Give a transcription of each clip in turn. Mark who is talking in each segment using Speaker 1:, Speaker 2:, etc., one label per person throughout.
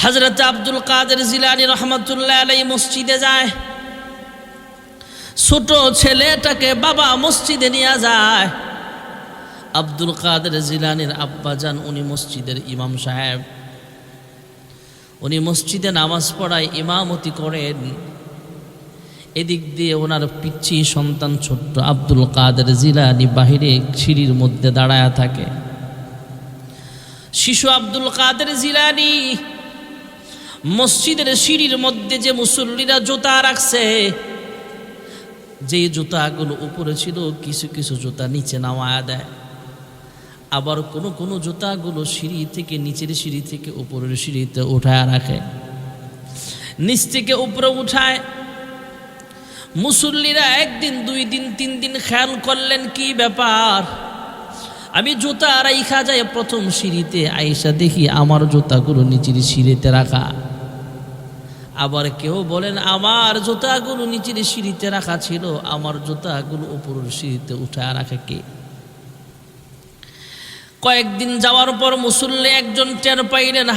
Speaker 1: হযরত আব্দুল কাদের জিলানী রহমাতুল্লাহ আলাইহি মসজিদে যায়। ছোট ছেলেটাকে বাবা মসজিদে নিয়ে যায়। আব্দুল কাদের জিলানীর আব্বাজান উনি মসজিদের ইমাম সাহেব, উনি মসজিদে নামাজ পড়ায় ইমামতি করেন। এদিক দিয়ে ওনার পিচ্ছি সন্তান ছোট্ট আব্দুল কাদের জিলানী বাহিরে সিঁড়ির মধ্যে দাঁড়ায় থাকে। শিশু আব্দুল কাদের জিলানী মসজিদের সিঁড়ির মধ্যে যে মুসল্লিরা জুতা রাখছে, যে জুতাগুলো উপরে ছিল কিছু কিছু জুতা নিচে নামায়া দেয়, আবার কোনো কোনো জুতাগুলো সিঁড়ি থেকে নিচের সিঁড়ি থেকে উপরের সিঁড়িতে উঠায় রাখে, নিচ থেকে উপরে উঠায়। মুসল্লিরা একদিন দুই দিন তিন দিন খেয়াল করলেন কি ব্যাপার, আমি জুতা রাইখা যায় প্রথম সিঁড়িতে, আইসা দেখি আমার জুতাগুলো নিচের সিঁড়িতে রাখা। আবার কেউ বলেন আমার জুতাগুলো নিচের সিঁড়িতে রাখা ছিল, আমার জুতাগুলো উপরের সিঁড়িতে উঠায় রাখে কে? কয়েকদিন যাওয়ার পর মুসল্লি একজন টের পাইলেন,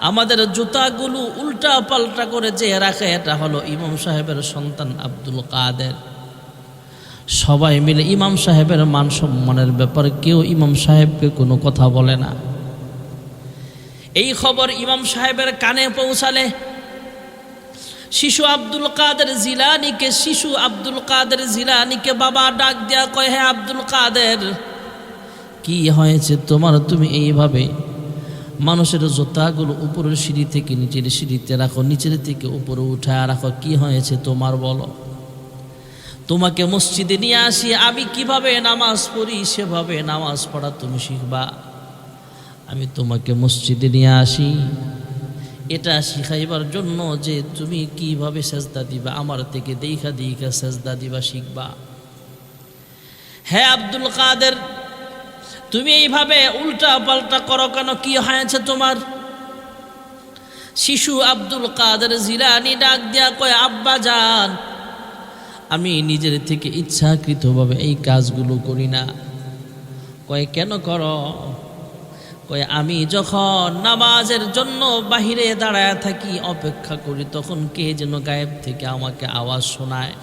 Speaker 1: আমাদের জুতাগুলো উল্টা পাল্টা করে যে রাখে এটা হলো ইমাম সাহেবের সন্তান আব্দুল কাদের। সবাই মিলে ইমাম সাহেবের মান সম্মানের ব্যাপারে কেউ ইমাম সাহেবকে কোনো কথা বলে না। এই খবর ইমাম সাহেবের কানে পৌঁছালে শিশু আব্দুল কাদের জিলানীকে বাবা ডাক দেয়া কয়, হে আব্দুল কাদের, কি হয়েছে তোমার? তুমি এইভাবে মানুষের জুতাগুলো উপরের সিঁড়ি থেকে নিচের সিঁড়িতে রাখো, নিচের থেকে উপরে উঠায় রাখো, কি হয়েছে তোমার বলো? তোমাকে মসজিদে নিয়ে আসি, আমি কিভাবে নামাজ পড়ি সেভাবে নামাজ পড়া তুমি শিখবা। আমি তোমাকে মসজিদে নিয়ে আসি এটা শিখাইবার জন্য যে তুমি কিভাবে সেজদা দিবা, আমার থেকে দেখা দেখা সেজদা দিবা শিখবা। হে আব্দুল কাদের, তুমি এইভাবে উল্টা পাল্টা করো কেন? কি হয়েছে তোমার? শিশু আব্দুল কাদের জিলানী ডাক দিয়া কয়, আব্বা জান, আমি নিজের থেকে ইচ্ছাকৃতভাবে এই কাজগুলো করি না। কয় কেন করো? কয় আমি যখন নামাজের জন্য বাহিরে দাঁড়ায় থাকি অপেক্ষা করি, তখন কে যেন গায়েব থেকে আমাকে আওয়াজ শোনায়।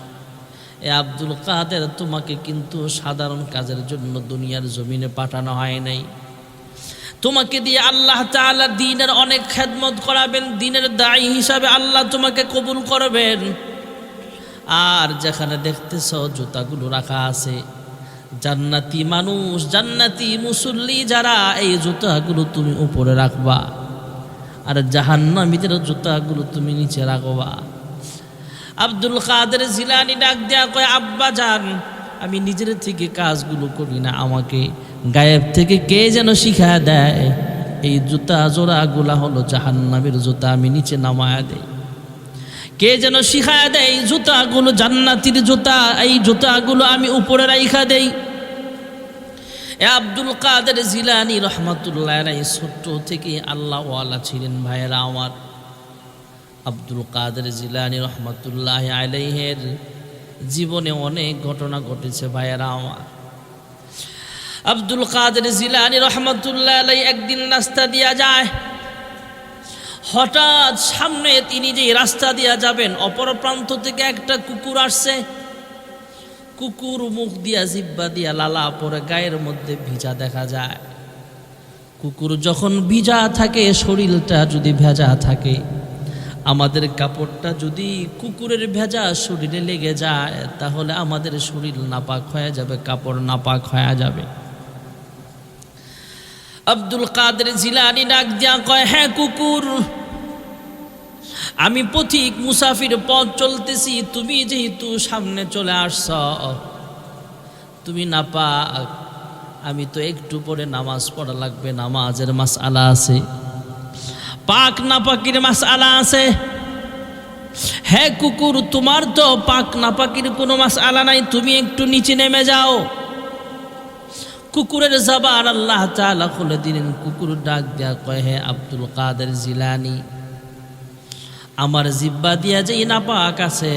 Speaker 1: এ আব্দুল কাদের, তোমাকে কিন্তু সাধারণ কাজের জন্য দুনিয়ার জমিনে পাঠানো হয় নাই। তোমাকে দিয়ে আল্লাহ তাআলা দ্বীনের অনেক খেদমত করাবেন, দ্বীনের দায়ী হিসাবে আল্লাহ তোমাকে কবুল করবেন। আর যেখানে দেখতেছ জুতাগুলো রাখা আছে, জান্নাতি মানুষ, জান্নাতি মুসল্লি যারা, এই জুতাগুলো তুমি উপরে রাখবা, আর জাহান্নামীদের জুতাগুলো তুমি নিচে রাখবা। আব্দুল কাদের জিলানী ডাক দেয়া কয়, আব্বা জান, আমি নিজের থেকে কাজগুলো করি না, আমাকে গায়েব থেকে কে যেন শিখা দেয়। এই জুতা জোড়াগুলা হলো জাহান্নামের জুতা, আমি নিচে নামায়া দেই। কে যেন শিখায়া দেয় এই জুতাগুলো জান্নাতির জুতা, এই জুতাগুলো আমি উপরে রাইখা দেই। এ আব্দুল কাদের জিলানী রহমাতুল্লাহ আলাইহি ছোট্ট থেকে আল্লাহ ওয়ালা ছিলেন। ভাইয়েরা আমার, আব্দুল কাদের জিলানী রহমাতুল্লাহ আলাইহির জীবনে অনেক ঘটনা ঘটেছে। ভাইয়েরা আমার, আব্দুল কাদের জিলানী রহমাতুল্লাহ আলাইহি একদিন রাস্তা দিয়া যায়, হঠাৎ সামনে তিনি যে রাস্তা দিয়া যাবেন অপর প্রান্ত থেকে একটা কুকুর আসছে। কুকুর মুখ দিয়া জিব্বা দিয়া লালা পরে গায়ের মধ্যে ভিজা দেখা যায়। কুকুর যখন ভিজা থাকে, শরীরটা যদি ভেজা থাকে, আমাদের কাপড়টা যদি কুকুরের ভেজা শরীরে লেগে যায়, তাহলে আমাদের শরীর নাপাক হয়ে যাবে, কাপড় নাপাক হয়ে যাবে। আব্দুল কাদের জিলানী ডাক দিয়া কয়, হ্যাঁ কুকুর, আমি পথিক মুসাফির পথ চলতেছি, তুমি যেহেতু সামনে চলে আসছ, তুমি নাপাক, আমি তো একটু পরে নামাজ পড়া লাগবে, নামাজের মাসআলা আছে, পাক নাপাকির মাসআলা আছে। হ্যাঁ কুকুর, তোমার তো পাক নাপাকির কোনো মাসআলা নাই, তুমি একটু নিচে নেমে যাও। কুকুরের জবান আল্লাহ তাআলা খুলে দিলেন। কুকুর ডাক দেয়া কয়, হে আব্দুল কাদের জিলানী, আমার জিব্বা দিয়া যে নাপাক আছে,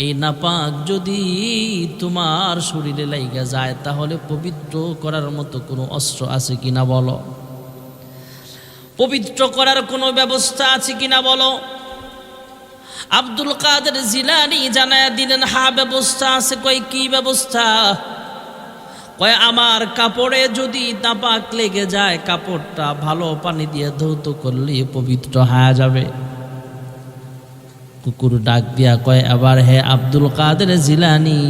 Speaker 1: এই নাপাক যদি তোমার শরীরে লাইগা যায়, তাহলে পবিত্র করার মতো কোনো অস্ত্র আছে কিনা বলো। পবিত্র করার কোনো ব্যবস্থা আছে কিনা বলো। আব্দুল কাদের জিলানী জানায়া দিলেন, হ্যাঁ ব্যবস্থা আছে। কয় কি ব্যবস্থা? কয় আমার কাপড়ে যদি নাপাক লেগে যায়, কাপড়টা ভালো পানি দিয়ে ধৌত করলে পবিত্র হয়ে যাবে। কুকুর ডাক দিয়া কয়, আবার হে আব্দুল কাদের জিলানী,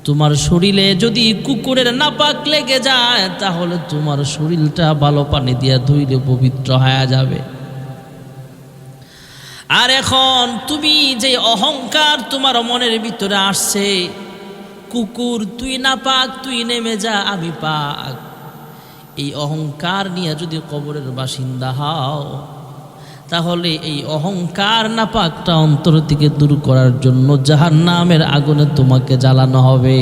Speaker 1: তোমার শরীরে যদি কুকুরের নাপাক লেগে যায় তাহলে তোমার শরীরটা ভালো পানি দিয়ে ধুইলে পবিত্র হয়ে যাবে। আর এখন তুমি যে অহংকার তোমার মনের ভিতরে আসছে, কুকুর তুই নাপাক, তুই নেমে যা, আমি পাক, এই অহংকার নিয়ে যদি কবরের বাসিন্দা হও তাহলে এই অহংকার নাপাকটা অন্তর থেকে দূর করার জন্য জাহান্নামের আগুনে তোমাকে জ্বালানো হবে।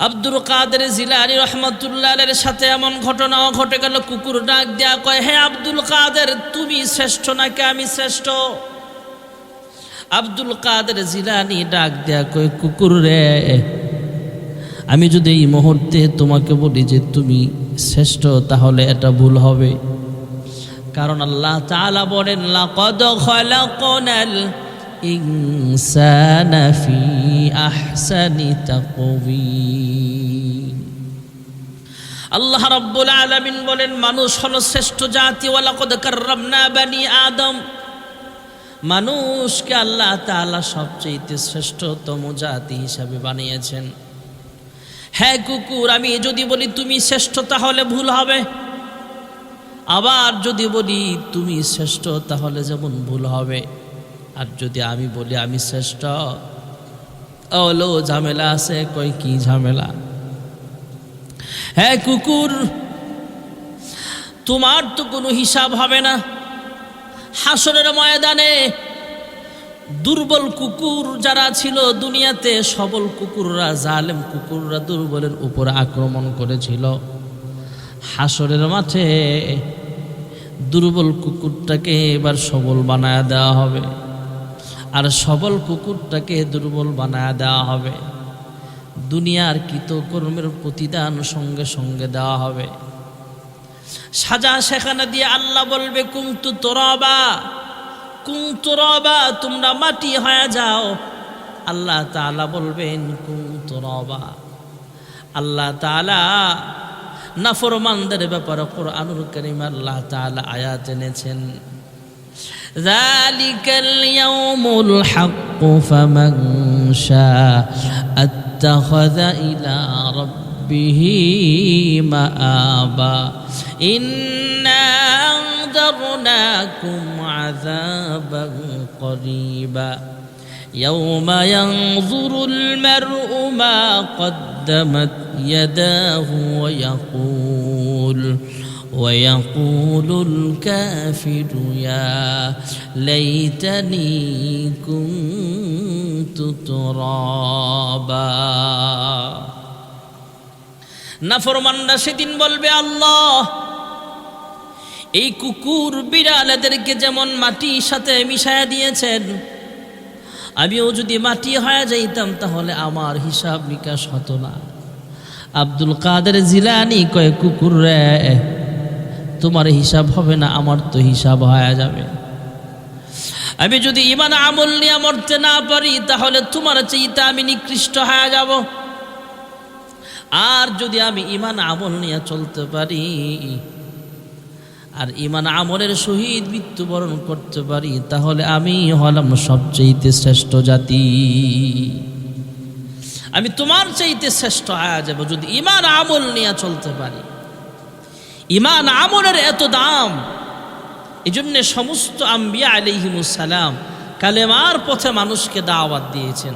Speaker 1: আব্দুল কাদের জিলানী রহমাতুল্লাহ আলাইহির সাথে এমন ঘটনাও ঘটে গেল। কুকুর ডাক দেয়া কয়, হে আব্দুল কাদের, তুমি শ্রেষ্ঠ নাকি আমি শ্রেষ্ঠ? আব্দুল কাদের জিলানী ডাক দেয়া কয়, কুকুর রে, আমি যদি এই মুহূর্তে তোমাকে বলি যে তুমি শ্রেষ্ঠ তাহলে এটা ভুল হবে। কারণ আল্লাহ তাআলা বলেন, লাকাদ খালাকনাল ইনসানা ফি আহসানি তাকওয়িম। আল্লাহ রাব্বুল আলামিন বলেন, মানুষ হলো শ্রেষ্ঠ জাতি। ওয়া লাকাদ কাররামনা বানি আদম, মানুষকে আল্লাহ তাআলা সবচেয়ে শ্রেষ্ঠতম জাতি হিসাবে বানিয়েছেন। হ্যাঁ কুকুর, আমি যদি বলি তুমি শ্রেষ্ঠ তাহলে ভুল হবে, আবার যদি বলি তুমি শ্রেষ্ঠ তাহলে যেমন ভুল হবে। আর যদি আমি বলি আমি শ্রেষ্ঠ, ওলো ঝামেলা আছে। কই কি ঝামেলা? হ্যাঁ কুকুর, তোমার তো কোনো হিসাব হবে না। হাসরের ময়দানে দুর্বল কুকুর যারা ছিল দুনিয়াতে, সবল কুকুররা, জালেম কুকুররা দুর্বলের উপর আক্রমণ করেছিল। হাসরের মাঠে দুর্বল কুকুরটাকে এবার সবল বানায় দেওয়া হবে, আর সবল কুকুরটাকে দুর্বল বানায় দেওয়া হবে। দুনিয়ার কৃতকর্মের প্রতিদান সঙ্গে সঙ্গে দেওয়া হবে। সাজা সেখানে দিয়ে আল্লাহ বলবে, কুনতু তুরাবা, কুনতু তুরাবা, তোমরা মাটি হয়ে যাও। আল্লাহ তাআলা বলবেন কুনতু তুরাবা। আল্লাহ তাআলা নাফরমানদের ব্যাপারে কুরআনুল কারীমে আল্লাহ তাআলা আয়াত এনেছেন, যালিকাল ইয়াউমুল হাক্কু ফামান শাআ আত্তাখাযা ইলা রাব্বিহি মাআবা ইন্না আনযারনাকুম আযাবান করিবা ইয়াউমা ইয়ানযুরুল মার'উ মা قدمت يداه ويقول الكافر يا ليتني كنت ترابا। নাফরমানরা সেদিন বলবে, আল্লাহ, এই কুকুর বিড়ালদেরকে যেমন মাটির সাথে মিশায়া দিয়েছেন, আমিও যদি মাটি হয়ে যাইতাম তাহলে আমার হিসাব নিকাশ হতো না। আব্দুল কাদের জিলানী কয়, কুকুর রে, তোমার হিসাব হবে না, আমার তো হিসাব হয়ে যাবে। আমি যদি ঈমান আমল নিয়ে মরতে না পারি তাহলে তোমার চাইতে আমি নিকৃষ্ট হয়ে যাব। আর যদি আমি ঈমান আমল নিয়ে চলতে পারি আর ঈমান আমলের সহিত মৃত্যুবরণ করতে পারি তাহলে আমি হলাম সবচেয়ে শ্রেষ্ঠ জাতি। আমি তোমার চাইতে শ্রেষ্ঠ হয়ে যাব যদি ঈমান আমল নিয়ে চলতে পারি। ঈমান আমলের এত দাম, এই জন্য সমস্ত আম্বিয়া আলাইহিমুস সালাম কালেমার পথে মানুষকে দাওয়াত দিয়েছেন,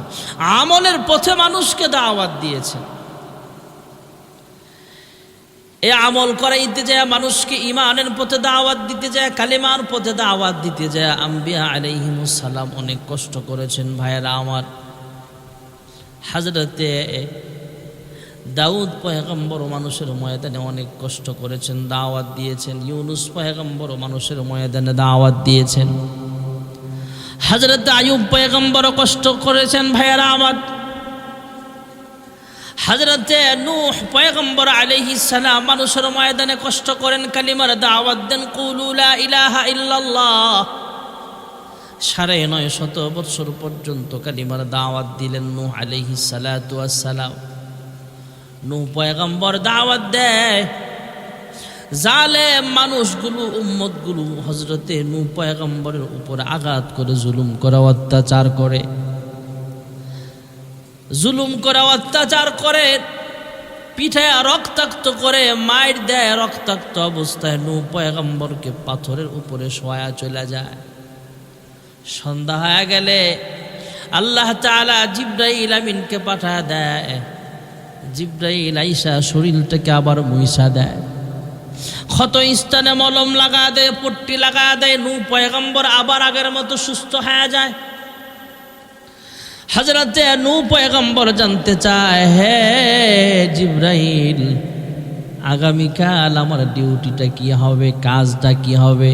Speaker 1: আমলের পথে মানুষকে দাওয়াত দিয়েছেন। এই আমল করাইতে যায় মানুষকে, ঈমানের পথে দাওয়াত দিতে যায়, কালেমার পথে দাওয়াত দিতে যায় আম্বিয়া আলাইহিমুস সালাম অনেক কষ্ট করেছেন। ভাইয়েরা আমার, হযরতে দাউদ পয়গম্বর মানুষের ময়দানে অনেক কষ্ট করেছেন, দাওয়াত দিয়েছেন। ইউনুস পয়গম্বর মানুষের ময়দানে দাওয়াত দিয়েছেন। হযরত আইয়ুব পয়গম্বর কষ্ট করেছেন। ভাইয়েরা আমার, হযরতে নূহ পয়গম্বর আলাইহিস সালাম মানুষের ময়দানে কষ্ট করেন, কালিমার দাওয়াত দেন, কুলু লা ইলাহা ইল্লাল্লাহ। ৯৫০ বছর পর্যন্ত কালিমার দাওয়াত দিলেন নূহ আলাইহিস সালাতু ওয়াস সালাম। নূহ পয়গম্বর দাওয়াত দেয়, জালেম মানুষগুলো, উম্মতগুলো হযরতে নূহ পয়গম্বরের উপর আঘাত করে, জুলুম করে, অত্যাচার করে, অত্যাচার করে, পিঠায় রক্তাক্ত করে, মাইর দেয়। রক্তাক্ত অবস্থায় নূহ পয়গম্বরকে পাথরের উপরে শোয়া চলে যায়। সন্ধ্যা হয়ে গেলে আল্লাহ তাআলা জিবরাইল আমিনকে পাঠায় দেয়। জিবরাইল আইসা শরীরটাকে আবার মুইসা দেয়, ক্ষত স্থানে মলম লাগা দেয়, পট্টি লাগা দেয়। নূহ পয়গম্বর আবার আগের মতো সুস্থ হয়ে যায়। হযরতে নূহ পয়গম্বর জানতে চায়, হে জিবরাইল, আগামীকাল আমার ডিউটিটা কি হবে, কাজটা কি হবে?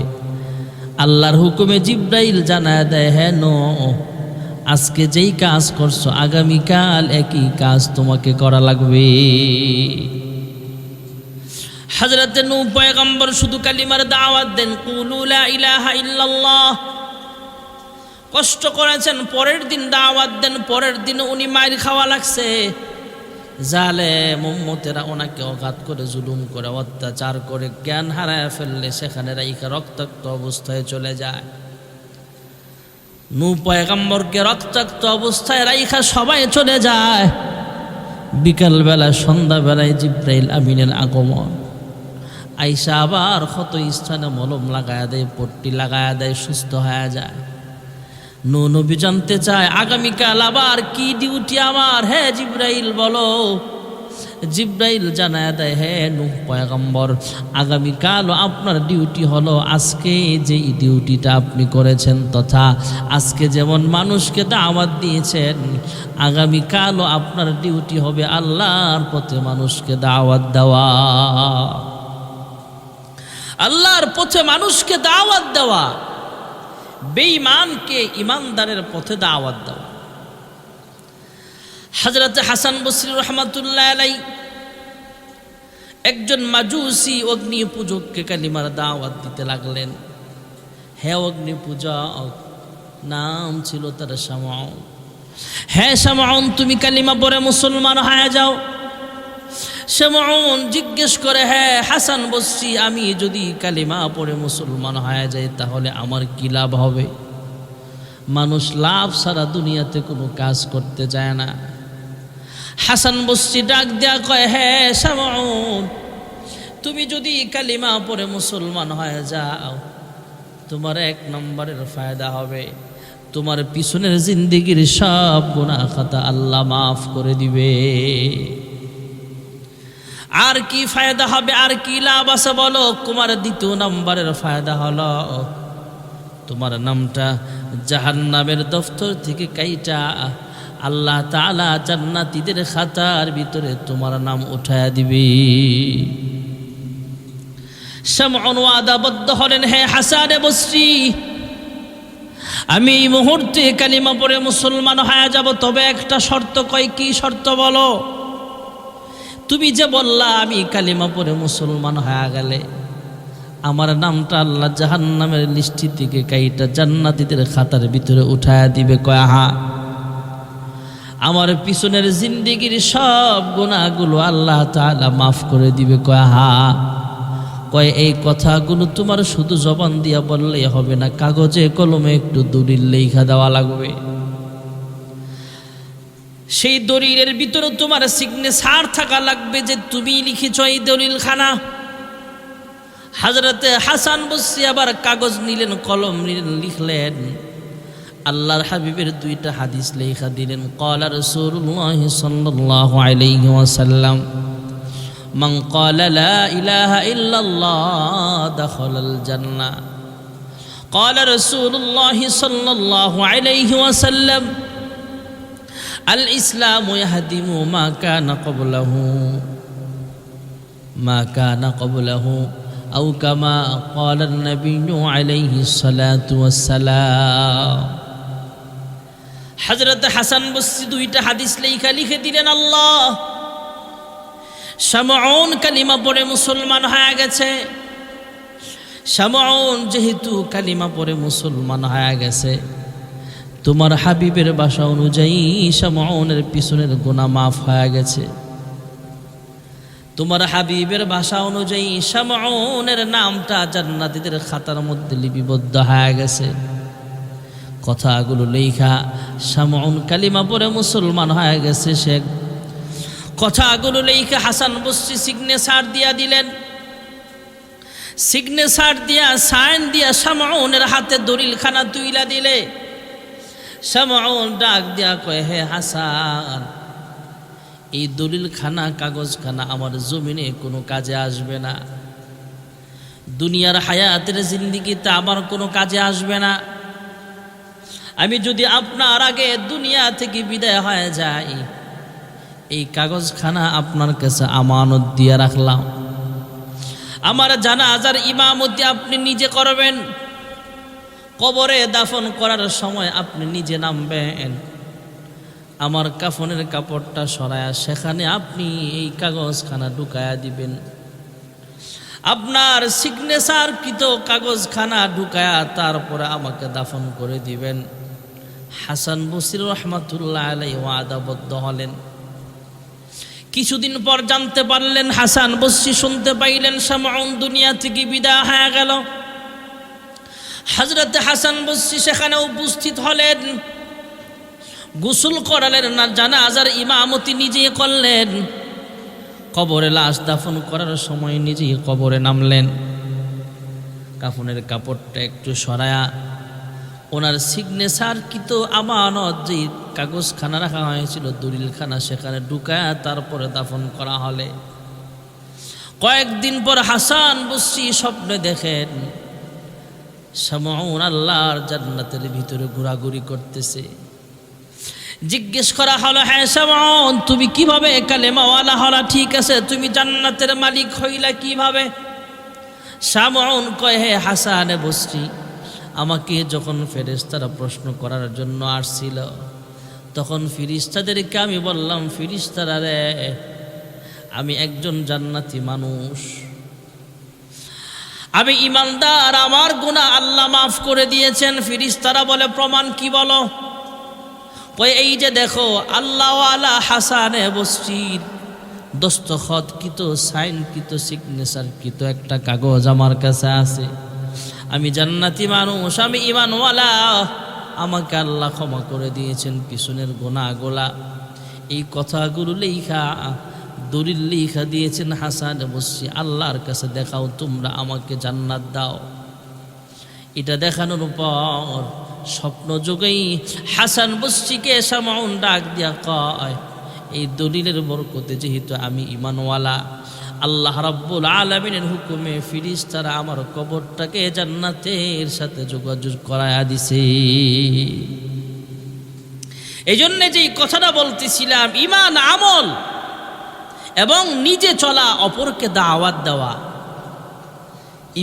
Speaker 1: আল্লাহর হুকুমে জিবরাইল জানায় দেয়, হে নূহ, আজকে যেই কাজ করছো আগামীকাল একই কাজ তোমাকে করা লাগবে। হযরতে নূহ পয়গম্বর শুধু কালিমার দাওয়াত দেন, কুলু লা ইলাহা ইল্লাল্লাহ। কষ্ট করেছেন, পরের দিন দাওয়াত দেন, পরের দিন উনি মাইর খাওয়া লাগছে। জালেম উম্মতেরা ওনাকে আঘাত করে, জুলুম করে, অত্যাচার করে, জ্ঞান হারায় ফেললে সেখানে রাইখা রক্তাক্ত অবস্থায় চলে যায়। নূহ পয়গম্বরকে রক্তাক্ত অবস্থায় রাইখা সবাই চলে যায়। বিকালবেলা, সন্ধ্যাবেলায় জিবরাইল আমিনের আগমন। আইসা আবার ক্ষত স্থানে মলম লাগায়া দেয়, পট্টি লাগায়া দেয়, সুস্থ হয়ে যায়। নূহ নবী জানতে চায়, আগামীকাল আবার কি ডিউটি আমার? হে জিবরাইল বলো। জিবরাইল জানায় দেয়, হে নূহ পয়গম্বর, আগামীকালও আপনার ডিউটি হলো আজকে যেই ডিউটিটা আপনি করেছেন, তথা আজকে যেমন মানুষকে দাওয়াত দিয়েছেন, আগামীকালও আপনার ডিউটি হবে আল্লাহর পথে মানুষকে দাওয়াত দেওয়া। আল্লাহর পথে মানুষকে দাওয়াত দেওয়া, বেঈমানকে ইমানদারের পথে দাওয়াত দেওয়া। হযরত হাসান বসরি রাহমাতুল্লাহ আলাইহি একজন মাজুসি অগ্নি পূজককে কালিমার দাওয়াত দিতে লাগলেন। হে অগ্নি পূজক, নাম ছিল তার শামউন। হে শামউন, তুমি কালিমা পড়ে মুসলমান হয়ে যাও। শামউন জিজ্ঞেস করে, হে হাসান বসরি, আমি যদি কালিমা পড়ে মুসলমান হয়ে যাই তাহলে আমার কি লাভ হবে? মানুষ লাভ সারা দুনিয়াতে কোনো কাজ করতে চায় না। হাসান বসরি ডাক দেয়া কয়, হে শামউন, তুমি যদি কালিমা পড়ে মুসলমান হয়ে যাও, তোমার ১ নম্বরের ফায়দা হবে, তোমার পিছনের জিন্দেগির সব গুনাহ খাতা আল্লাহ মাফ করে দিবে। আর কি ফায়দা হবে, আর কি লাভ আছে বলো? তোমার ২য় নম্বরের ফায়দা হলো তোমার নামটা জাহান্নামের দফতর থেকে কাইটা আল্লাহ তাআলা জান্নাতীদের খাতার ভিতরে তোমার নাম উঠায়া দিবে। শামউন ওয়াদাবদ্ধ হলেন, হে হাসান বসরি, আমি এই মুহূর্তে কালিমা পড়ে মুসলমান হয়ে যাব, তবে একটা শর্ত। কয়, কি শর্ত বলো? তুমি যে বললা আমি কালিমা পড়ে মুসলমান হয়ে গেলে আমার নামটা আল্লাহ জাহান্নামের লিস্টি থেকে কাইটা জান্নাতীদের খাতার ভিতরে উঠায়া দিবে। কয়, হ্যাঁ। আমার পিছনের জিন্দেগির সব গুনাহগুলো আল্লাহ তাআলা মাফ করে দিবে। কয়, হ্যাঁ। কয়, এই কথাগুলো তোমার শুধু জবান দিয়া বললেই হবে না, কাগজে কলমে একটু দলিল লেখা দেওয়া লাগবে। সেই দলিলের ভিতরে তোমার সিগনেচার থাকা লাগবে যে তুমি লিখেছ এই দলিল খানা। হযরতে হাসান বসরি আবার কাগজ নিলেন, কলম নিলেন, লিখলেন। আল্লাহর হাবিবের 2টা হাদিস লেখা দিলেন। ক্বালা রাসূলুল্লাহ সাল্লাল্লাহু আলাইহি ওয়াসাল্লাম, মান ক্বালা লা ইলাহা ইল্লাল্লাহ দাখালাল জান্নাহ। ক্বালা রাসূলুল্লাহ সাল্লাল্লাহু আলাইহি ওয়াসাল্লাম, আল ইসলামু ইয়াহদিমু মা কানা ক্বাবলাহু আও কামা ক্বালা আন-নাবিয়্যু আলাইহিস সালাতু ওয়াস সালাম। হযরত হাসান বসরি 2টা হাদিস লিখে দিলেন। আল্লাহ শামউন কালিমা পড়ে মুসলমান হয়ে গেছে। শামউন যেহেতু কালিমা পড়ে মুসলমান হয়ে গেছে, তোমার হাবিবের ভাষা অনুযায়ী শামউনের পিছনের গুনাহ মাফ হয়ে গেছে। তোমার হাবিবের ভাষা অনুযায়ী শামউনের নামটা জান্নাতীদের খাতার মধ্যে লিপিবদ্ধ হয়ে গেছে। কথাগুলো লেখা, শামউন কালিমা পড়ে মুসলমান হয়ে গেছে। সে কথাগুলো লেখা হাসান বসরি সিগনেচার দিয়া দিলেন। সিগনেচার দিয়া সাইন দিয়া শামউনের হাতে দলিলখানা তুইলা দিলে। শামউন ডাক দিয়া কয়, হে হাসান, এই দলিলখানা কাগজখানা আমার জমিনে কোনো কাজে আসবে না, দুনিয়ার হায়াতের জিন্দেগিতে আমার কোনো কাজে আসবে না। আমি যদি আপনার আগে দুনিয়া থেকে বিদায় হয়ে যাই, এই কাগজখানা আপনার কাছে আমানত দিয়ে রাখলাম। আমার জানাজার ইমামতি আপনি নিজে করবেন, কবরে দাফন করার সময় আপনি নিজে নামবেন। আমার কাফনের কাপড়টা সরায়া সেখানে আপনি এই কাগজখানা ঢুকায়া দিবেন। আপনার সিগনেচার কৃত কাগজখানা ঢুকায়া তারপরে আমাকে দাফন করে দিবেন। হাসান বসরি রহমাতুল্লাহ আলাইহি ওয়াদাবদ্ধ হলেন। কিছুদিন পর জানতে পারলেন, হাসান বসরি শুনতে পাইলেন শামউন দুনিয়া থেকে বিদায় হয়ে গেল। হযরত হাসান বসরি সেখানে উপস্থিত হলেন, গোসল করালেন না, জানাজার ইমামতি নিজেই করলেন। কবরে লাশ দাফন করার সময় নিজেই কবরে নামলেন। কাফনের কাপড়টা একটু সরায়া ওনার সিগনেচার কৃত আমানত যে কাগজখানা রাখা হয়েছিল, দলিলখানা, সেখানে ঢুকায়া তারপরে দাফন করা হলে। কয়েকদিন পর হাসান বসরি স্বপ্নে দেখেন শামউন আল্লাহর জান্নাতের ভিতরে ঘোরাঘুরি করতেছে। জিজ্ঞেস করা হলো, হ্যাঁ শামউন, তুমি কিভাবে কালেমাওয়ালা হলা? ঠিক আছে, তুমি জান্নাতের মালিক হইলা কিভাবে? শামউন কয়, হে হাসান বসরি, আমাকে যখন ফেরেশতারা প্রশ্ন করার জন্য আসছিল, তখন ফেরেশতাদেরকে আমি বললাম, ফেরেশতারা রে, আমি একজন জান্নাতি মানুষ, আমি ইমানদার, আমার গুনাহ আল্লাহ মাফ করে দিয়েছেন। ফেরেশতারা বলে, প্রমাণ কি বলো? কই, এই যে দেখো, আল্লাহওয়ালা হাসান বসরির দস্তখত কৃত, সাইন কৃত, সিগনেচার কৃত একটা কাগজ আমার কাছে আছে। আমি জান্নাতি মানুষ, আমি ঈমানওয়ালা, আমাকে আল্লাহ ক্ষমা করে দিয়েছেন পিছনের গুনাহগুলা। এই কথাগুলো লেখা, দলিল লেখা দিয়েছেন হাসান বসরি। আল্লাহর কাছে দেখাও, তোমরা আমাকে জান্নাত দাও। এটা দেখানোর পর স্বপ্ন যোগেই হাসান বসরিকে শামউন ডাক দিয়া কয়, এই দলিলের বরকতে যেহেতু আমি ঈমানওয়ালা, আল্লাহ রাব্বুল আলামিনের হুকুমে ফেরেশতারা আমার কবরটাকে জান্নাতের সাথে যোগাযোগ করায়া দিছে। এই জন্য যে কথাটা বলতেছিলাম, ঈমান, আমল এবং নিজে চলা, অপরকে দাওয়াত দেওয়া।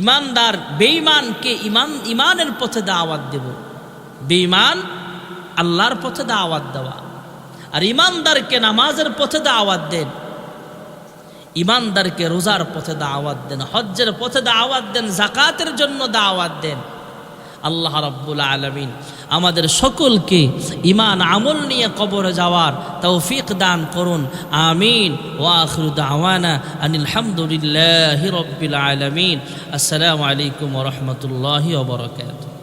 Speaker 1: ঈমানদার বেঈমানকে ঈমানের পথে দাওয়াত দেব, বেঈমান আল্লাহর পথে দাওয়াত দেওয়া। আর ঈমানদারকে নামাজের পথে দাওয়াত দেন, ঈমানদারকে রোজার পথে দাওয়াত দেন, হজ্জের পথে দাওয়াত দেন, যাকাতের জন্য দাওয়াত দেন। আল্লাহ রাব্বুল আলামিন আমাদের সকলকে ঈমান আমল নিয়ে কবরে যাওয়ার তৌফিক দান করুন। আমিন। ওয়া আখিরু দাওয়ানা আনিল হামদুলিল্লাহি রাব্বিল আলামিন। আসসালামু আলাইকুম ওয়া রাহমাতুল্লাহি ওয়া বারাকাতুহু।